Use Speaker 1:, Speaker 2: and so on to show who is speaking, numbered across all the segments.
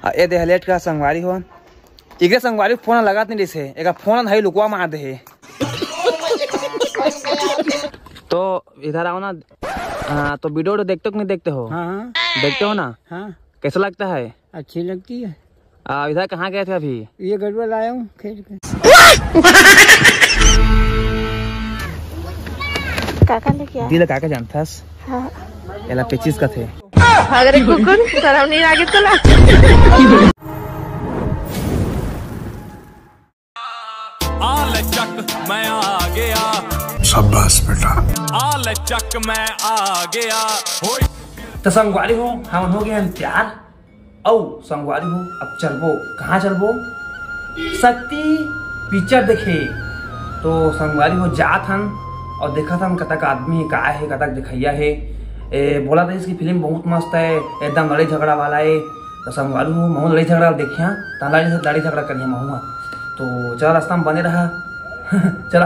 Speaker 1: ए दे late का संगवारी हो इके संगवारी फोन लगात नहीं दिसे एक फोन है लुकवा मार दे। तो इधर आओ ना। तो वीडियो देखते हो कि नहीं देखते हो?
Speaker 2: हाँ
Speaker 1: देखते हो ना।
Speaker 2: हाँ
Speaker 1: कैसा लगता है?
Speaker 2: अच्छी लगती है।
Speaker 1: इधर कहाँ गए थे अभी?
Speaker 2: ये गड़बड़ लाया हूँ खेल के।
Speaker 3: काका लेके आया।
Speaker 1: दिल काका जानतास?
Speaker 3: हाँ।
Speaker 1: एला 25 का थे।
Speaker 3: अगर कुकुर शर्म नहीं आगे चला।
Speaker 4: आले चक मैं आ गया।
Speaker 5: शाबाश बेटा।
Speaker 4: आले चक मैं आ गया।
Speaker 1: तो संगवारी हो हम हो गए तैयार। औ संगवारी हो अब चलबो कहाँ चलबो? शक्ति पिक्चर देखे। तो संगवारी हो जात हन और देखा था कतक आदमी का है कतक दिखैया है। बोला था इसकी फिल्म बहुत मस्त है एकदम लड़ाई झगड़ा वाला है। तो संगवारी हो महू लड़ाई झगड़ा देखिया तो लड़ाई झगड़ा करिए महूआ। तो चला रास्ता में बने रहा। चला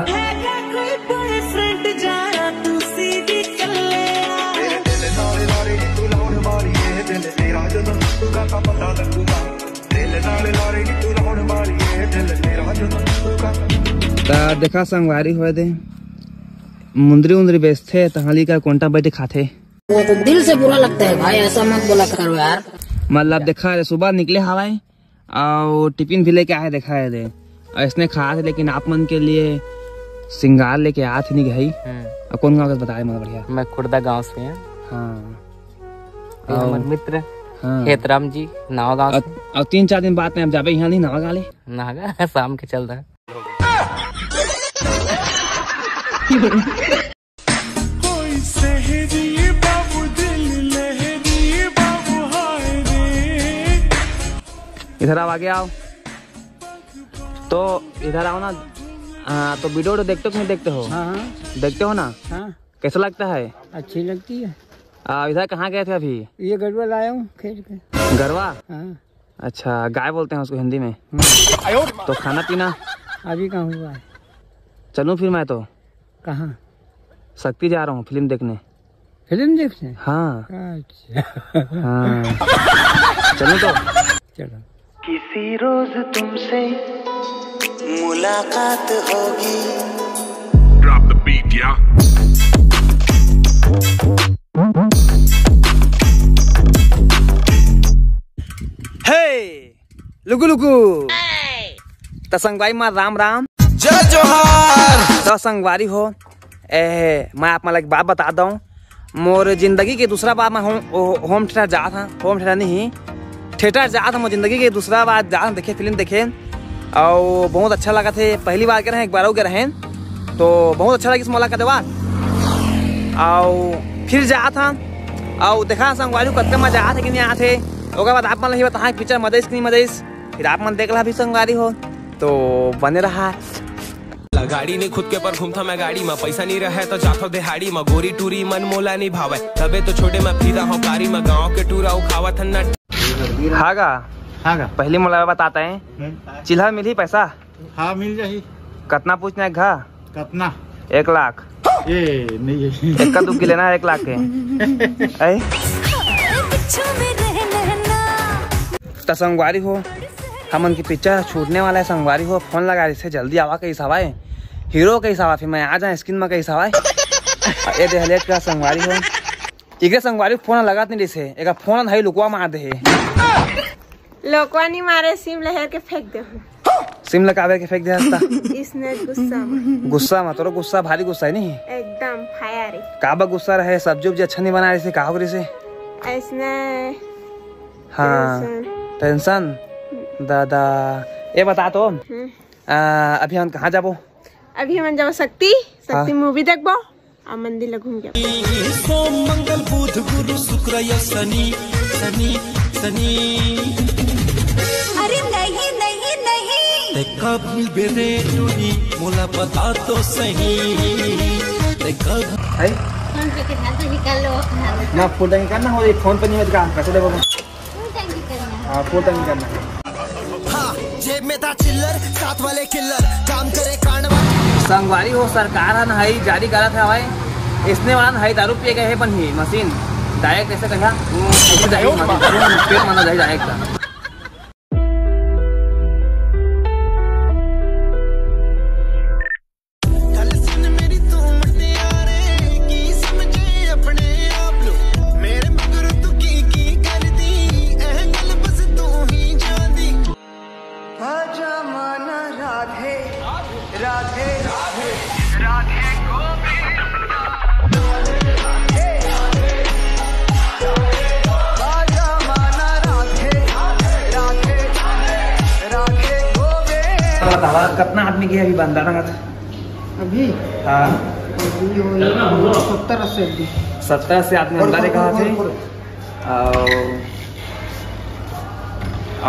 Speaker 1: देखा संगवारी हो दे मुंदरी उंदरी बेचते तहाली का कोंटा बैठे खाते।
Speaker 6: वो तो दिल से बुरा लगता है भाई, ऐसा मत बोला करो यार।
Speaker 1: मतलब देखा सुबह निकले हवाए और टिफिन भी लेके आए देखा है दे इसने खाया थे लेकिन आप मन के लिए सिंगार लेके आया थे नहीं गई। और कौन गाँव का बताया मतलब बढ़िया?
Speaker 7: मैं खुर्दा गांव से हैं।
Speaker 1: हाँ
Speaker 7: हमारे मित्र
Speaker 1: हाँ
Speaker 7: हेतराम जी नावा गांव से।
Speaker 1: और 3-4 दिन बाद में अब जाबे यहाँ नहीं नवा गाले
Speaker 7: नहागा शाम के चल रहा है।
Speaker 1: इधर आओ आगे आओ। तो इधर आओ ना। तो वीडियो देखते हो कि नहीं देखते हो?
Speaker 2: हाँ
Speaker 1: देखते हो ना।
Speaker 2: हाँ
Speaker 1: कैसा लगता है?
Speaker 2: अच्छी लगती है।
Speaker 1: इधर कहाँ गए थे अभी?
Speaker 2: ये गड़बड़ लाया हूँ खेल के।
Speaker 1: गरवा?
Speaker 2: हाँ।
Speaker 1: अच्छा गाय बोलते हैं उसको हिंदी में। तो खाना पीना
Speaker 2: अभी कहाँ हुआ है?
Speaker 1: चलूं फिर मैं तो।
Speaker 2: कहाँ?
Speaker 1: शक्ति जा रहा हूँ फिल्म देखने।
Speaker 2: फिल्म देखने?
Speaker 1: हाँ।
Speaker 2: अच्छा
Speaker 1: हाँ चलूं तो?
Speaker 2: चलो।
Speaker 8: किसी रोज तुमसे मुलाकात होगी।
Speaker 5: Drop the beat, yeah.
Speaker 1: हे लुकु लुकु। तो संगवारी माँ राम राम
Speaker 8: जय जोहार।
Speaker 1: तो संगवारी हो मैं आप एक बात बता दूं। मोर जिंदगी के दूसरा बार मैं होम थिएटर जा था। होम थिएटर नहीं थिएटर जा था। मोर जिंदगी के दूसरा बार जा देखे फिल्म देखे और बहुत अच्छा लगा थे। पहली बार के रहे एक बार के रहे तो बहुत अच्छा लगी इस मुलाकात बाद। और फिर जा था और देखा संगवारी कतका मजा आते कि नहीं आते। ओकर बाद आप मन नहीं बता पिक्चर मजा नहीं मजा फिर आप मन देख ला भी संगवारी हो तो बने रहा।
Speaker 4: गाड़ी ने खुद के पर घूमता मैं गाड़ी में पैसा नहीं रहे तो जाता दिहाड़ी में गोरी टूरी मन मोला नहीं भावे तबे तो छोटे मैं फिदा हूँ कारी में गाँव के टूरा उखावा थन्ना।
Speaker 2: हाँ
Speaker 1: पहली मुलाकात बताते हैं चिल्हा मिली पैसा?
Speaker 2: हाँ मिल जाही।
Speaker 1: कितना पूछना है घा?
Speaker 2: कितना?
Speaker 1: 1 लाख।
Speaker 2: ये नहीं है।
Speaker 1: एक का दुख लेना है 1 लाख के। तो संगवारी हो हमन की पिक्चर छूटने वाला है। संगवारी हो फोन लगा रही जल्दी आवा कैसा हवा हीरो कैसा हवा फिर मैं आ जाए स्क्रीन में कैसा हवा। ए दे लेट का संगवारी हो इके संगवारी फोन लगात नहीं दिसे एक फोन है लुकवा मार दे।
Speaker 3: लोकवा नहीं मारे सिम लहर के फेंक दे।
Speaker 1: सिम लगावे के फेंक दे हस्ता।
Speaker 3: इसने
Speaker 1: गुस्सा में तोरो गुस्सा भारी गुस्सा है नहीं
Speaker 3: एकदम फायर है।
Speaker 1: काबा गुस्सा रहे सब्जी उब्जी अच्छा नहीं बना रही से कहा रही से
Speaker 3: ऐसने।
Speaker 1: हाँ टेंशन दादा ये बता तो अभी हम कहाँ जाबो?
Speaker 3: अभी हम जाओ शक्ति मूवी देखबो और मंदिर घूम के।
Speaker 4: सोम मंगल बुध गुरु शुक्र या शनि शनि शनि।
Speaker 6: अरे नहीं नहीं नहीं।
Speaker 4: कब बेरे टूरी मोला बता तो सही। कब
Speaker 1: है
Speaker 6: फोन पे कितना तो निकाल लो अपना।
Speaker 1: ना फुल टैंक करना हो फोन पे नहीं होगा कैसे देबो?
Speaker 6: फुल टैंक करना।
Speaker 1: हाँ फुल टैंक करना।
Speaker 8: जेब में था चिल्लर साथ वाले किल्लर काम करे कांडवा।
Speaker 1: संगवारी हो सरकार है नहाई जारी करा था भाई इसने वाला नहाई दारू पिए गए है बन ही मशीन डायरेक्ट ऐसे कहा पेट माना जाए डायरेक्ट। बतावा कितना आदमी के अभी बंदा रहा था
Speaker 3: अभी
Speaker 1: हाँ
Speaker 3: 70-80
Speaker 1: से आदमी अंदर कहा थे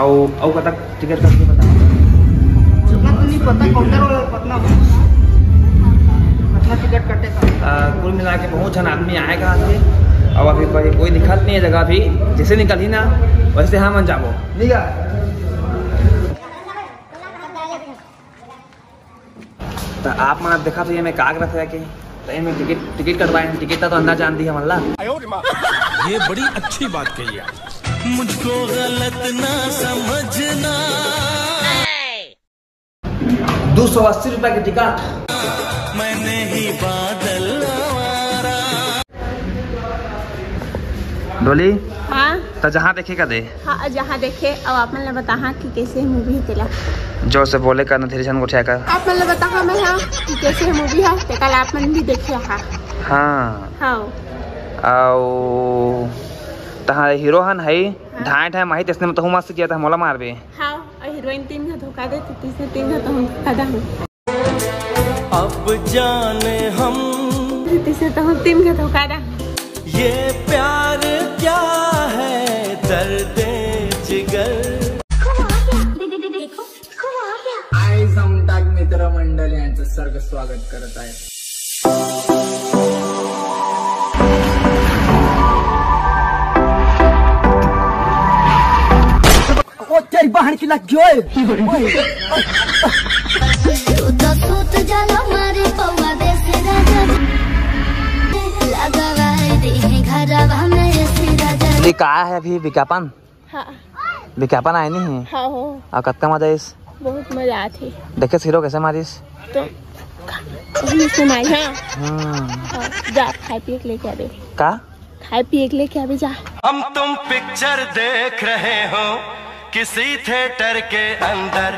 Speaker 1: और कतक टिकट करके बता
Speaker 3: नहीं पता काउंटर वाला पतना टिकट कटेगा।
Speaker 1: कुल मिला के बहुत जन आदमी आएगा थे और अभी कोई दिक्कत नहीं है जगह अभी जैसे निकल ही ना वैसे हाँ मन जाबो नहीं तो आप मैं देखा तो ये मैं काग रखा कि तो ये मैं टिकट कटवाए टिकट तो अंदर जान दी है मल्ला
Speaker 4: ये बड़ी अच्छी बात कही है। मुझको गलत ना समझना
Speaker 1: 280 रुपए की टिकट
Speaker 4: मैंने ही बादल
Speaker 1: डोली
Speaker 3: हाँ
Speaker 1: तो जहाँ देखेगा दे
Speaker 3: हाँ जहाँ देखे अब आप मैंने बताहा कि कैसे मूवी तेला
Speaker 1: जो से बोले का धीरे को उठाया कर
Speaker 3: आप मैंने बताहा मैं हाँ कि कैसे मूवी है ते कल आप मैंने भी देखे हाँ
Speaker 1: हाँ
Speaker 3: हाँ
Speaker 1: आओ तहाँ हीरो हन है ढाई माही तेसने में तो मस्त किया था मोला मार भी
Speaker 3: हाँ और हीरोइन 3 का धोखा दे तीसरे 3 का तो हम धोखा हूँ
Speaker 4: अब जाने हम
Speaker 3: तीसरे तो हम 3 का धोखा दा
Speaker 4: ये प्यार क्या है दर्द जिगर
Speaker 2: मित्र मंडळ यांचं सर्ग स्वागत करत आहे।
Speaker 8: तेरी बहन की लग गई
Speaker 1: ये कहा है अभी विज्ञापन
Speaker 3: हाँ
Speaker 1: विज्ञापन आए नहीं है
Speaker 3: हाँ हो
Speaker 1: और कत्ता मजा इस
Speaker 3: बहुत मजा आती
Speaker 1: देखे हीरो कैसे मारिस
Speaker 3: तो से माई हाँ जा खाए पिए के लेके आवे
Speaker 1: का
Speaker 3: खाए पिए के लेके आवे जा
Speaker 4: हम तुम पिक्चर देख रहे हो किसी थिएटर के अंदर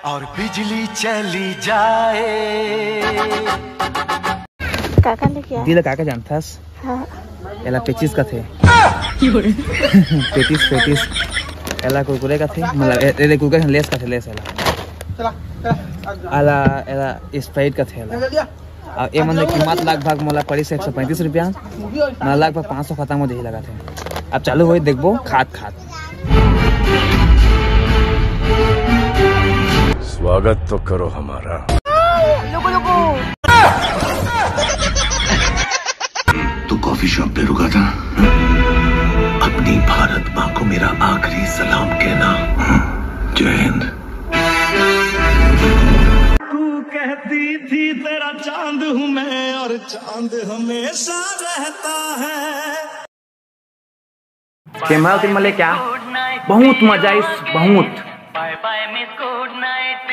Speaker 4: और बिजली चली जाए
Speaker 3: काका लेके आ
Speaker 1: दिल काका जानतास
Speaker 3: हाँ
Speaker 1: एला 25 का थे 25 एला कुरकुरे का थे मतलब एले कुरकुरे लेस का थे लेस एला एला स्प्राइट का थे एला और ये मन कीमत लगभग मोला पड़ी से 135 रुपया मतलब लगभग 500 खत्म हो दे लगा थे अब चालू हो देखबो खात
Speaker 5: स्वागत तो करो हमारा। तू कॉफी शॉप पे रुका था अपनी भारत माँ को मेरा आखिरी सलाम कहना। जय हिंद।
Speaker 4: तू कहती थी तेरा चांद हूँ मैं और चांद हमेशा रहता है।
Speaker 1: कैमरा क्या बहुत मजा इस बहुत
Speaker 7: bye bye miss good night